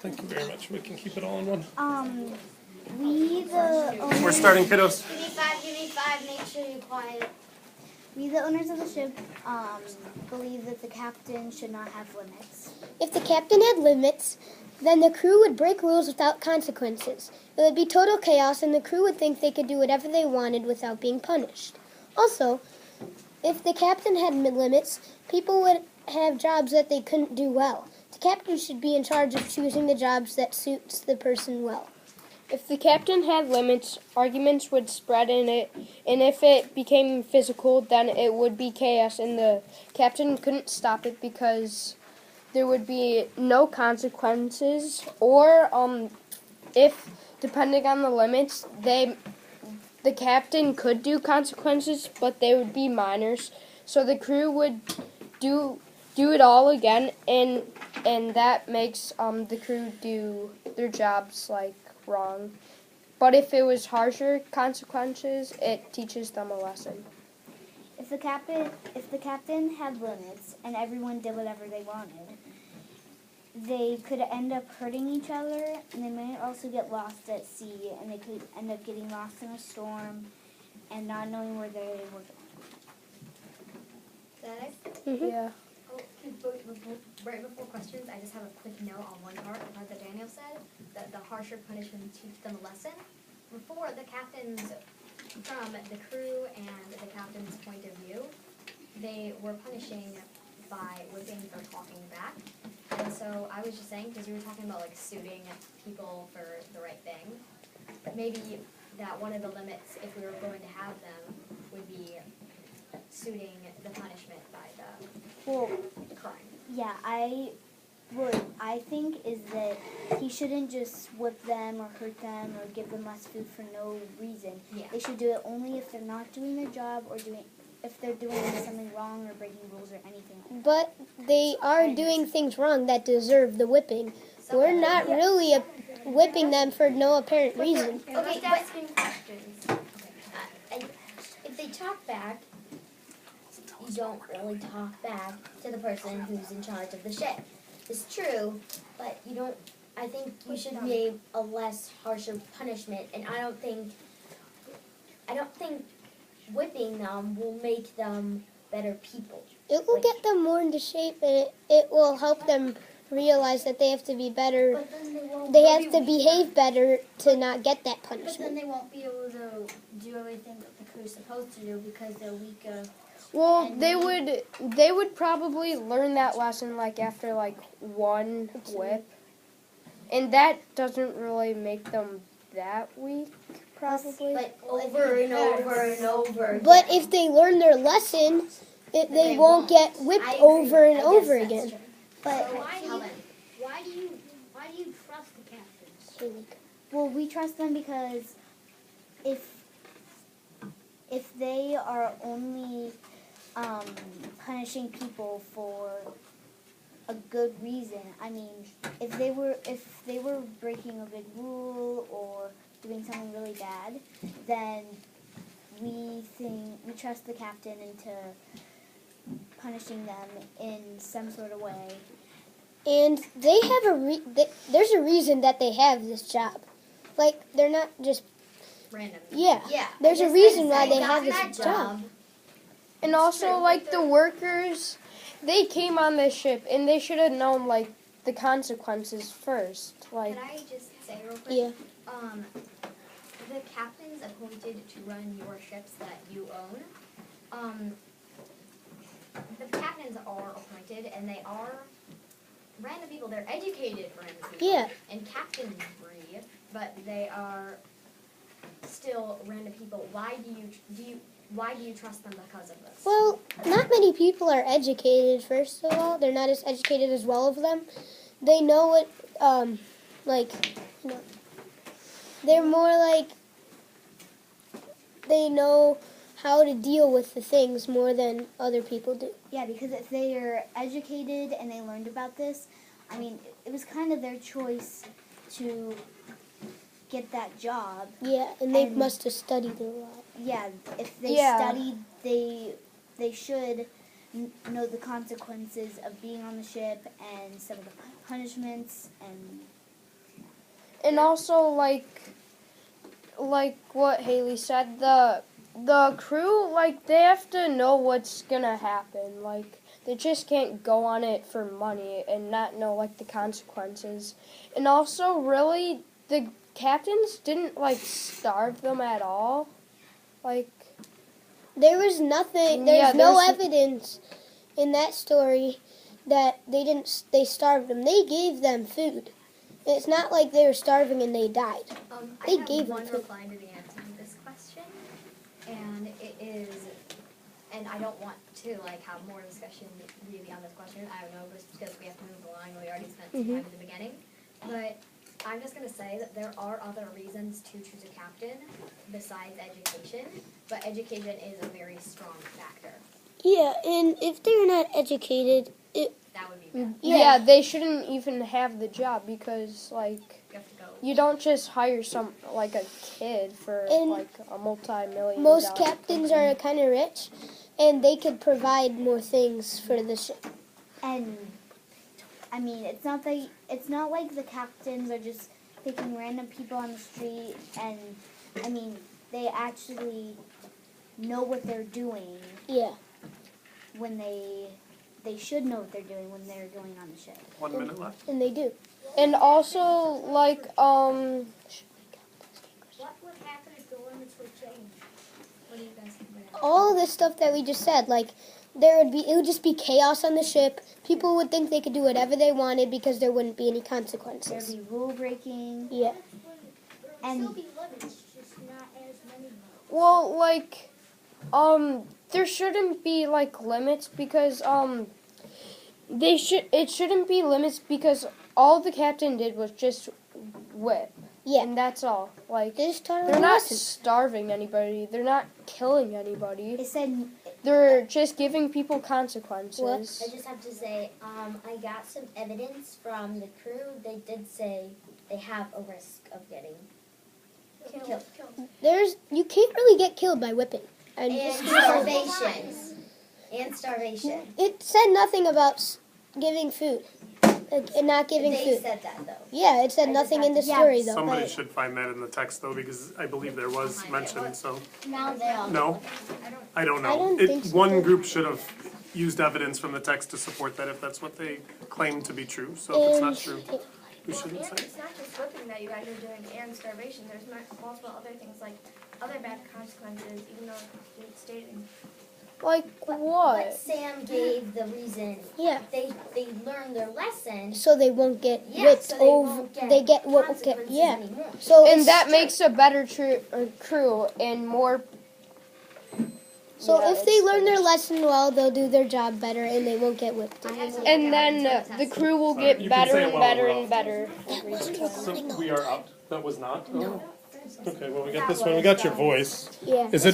Thank you very much. We can keep it all in one. We the owners, We're starting, kiddos. Give me five, make sure you're quiet. we the owners of the ship believe that the captain should not have limits. If the captain had limits, then the crew would break rules without consequences. It would be total chaos, and the crew would think they could do whatever they wanted without being punished. Also, if the captain had limits, people would have jobs that they couldn't do well. The captain should be in charge of choosing the jobs that suits the person well. If the captain had limits, arguments would spread in it, and if it became physical, then it would be chaos, and the captain couldn't stop it because there would be no consequences, or if, depending on the limits, the captain could do consequences, but they would be minors, so the crew would do it all again, and that makes the crew do their jobs wrong. But if it was harsher consequences, it teaches them a lesson. If the captain had limits and everyone did whatever they wanted, they could end up hurting each other, and they might also get lost at sea, and they could end up getting lost in a storm and not knowing where they were going. Is that it? Mm-hmm. Yeah. Oh, right before questions, I just have a quick note on one part, the part that Daniel said, that the harsher punishment teach them a lesson. Before, the captains, from the crew and the captain's point of view, they were punishing by whipping for talking back. And so I was just saying, because you were talking about suiting people for the right thing, maybe that one of the limits, if we were going to have them, would be suiting the punishment by the crime. Yeah, what I think is that he shouldn't just whip them or hurt them or give them less food for no reason. Yeah. They should do it only if they're not doing their job or if they're doing something wrong or breaking rules or anything like that. But they are doing things wrong that deserve the whipping. We're not really whipping them for no apparent reason. Okay, but asking questions. And if they talk back, you don't really talk back to the person who's in charge of the ship. It's true, but you don't. I think you should be a less harsher punishment, and I don't think whipping them will make them better people. It will get them more into shape, and it will help them realize that they have to be better. But then They have to behave better to not get that But then punishment. they won't be able to do everything that the crew's supposed to do because they're weaker. Well, they would probably learn that lesson after one whip, and that doesn't really make them that weak, probably. But over and over and over. But if they learn their lesson, they won't get whipped over and over again. But Why do you trust the captains? well, we trust them because if they are only punishing people for a good reason, I mean, if they were breaking a big rule or doing something really bad, then we trust the captain into punishing them in some sort of way. And they have there's a reason that they have this job. They're not just Random. yeah. Yeah. There's a reason why they have this job. And also, the workers, they came on this ship, and they should have known, the consequences first. Can I just say real quick? Yeah. The captains appointed to run your ships that you own, the captains are appointed, and they are random people. They're educated random people. Yeah. And captainry, but they are still random people. Why do you trust them because of this? Well, not many people are educated, first of all. They're not as educated as well of them. They know what, they're more they know how to deal with the things more than other people do. Yeah, because if they are educated and they learned about this, I mean, it was kind of their choice to get that job. Yeah, and they And- must have studied a lot. Yeah, if they Yeah. studied, they should know the consequences of being on the ship and some of the punishments and and also like what Haley said, the crew, like, they have to know what's gonna happen. Like, they just can't go on it for money and not know, like, the consequences. And also, really, the captains didn't, like, starve them at all. Like, There was nothing. Yeah, There's no there's- evidence in that story that they starved them. They gave them food. It's not like they were starving and they died. I They have gave one it to- reply to the answer to this question, and it is, and I don't want to like have more discussion really on this question. I don't know, just because we have to move along. We already spent some time at the beginning, but I'm just gonna say that there are other reasons to choose a captain besides education, but education is a very strong factor. Yeah, and if they're not educated, That would be bad. yeah, they shouldn't even have the job because, like, You have to go. you don't just hire like a kid for And like a multi-million. most dollar captains company. are kind of rich, and they could provide more things for the ship. And I mean, it's not like the captains are just picking random people on the street, and I mean, they actually know what they're doing Yeah. when they should know what they're doing when they're going on the ship. 1 minute left. And they do. And also, like, What would happen if the limits were changed? What do you guys think about that? All this stuff that we just said, like it would just be chaos on the ship. People would think they could do whatever they wanted because there wouldn't be any There'd consequences. be rule breaking, Yeah. and be limits, just not as many. well, like, there shouldn't be like limits because it shouldn't be limits because all the captain did was just whip. Yeah. And that's all. Like, They just taught they're them a not lesson. starving anybody. They're not killing anybody. it said They're just giving people consequences. What? I just have to say, I got some evidence from the crew. They did say they have a risk of getting killed. You can't really get killed by whipping. And And starvation. And starvation. it said nothing about giving food. And not giving They food. said that though. Yeah, it said I just nothing have in the to- story though. Somebody should find that in the text though, because I believe there was mentioned, so, Now they all. no? I don't know. don't think so. One group should have used evidence from the text to support that if that's what they claim to be true, so if it's not true, we shouldn't say. It's not just whipping that you guys are doing and starvation. There's multiple other things like other bad consequences, even though it's stating. Like But what? Sam gave the reason. Yeah. They learned their lesson. So they won't get Yeah, whipped so they over. won't get They get what? consequences Yeah. anymore. So And it's that true. makes a better crew and more. So Yeah, if they it's learn their finished. lesson well, they'll do their job better and they won't get whipped anymore. And then the crew will get You can better say it and while better we're and off. better every time. So we are out. That was not? No. Okay, well, we got this one. We got your voice. Yeah. Is it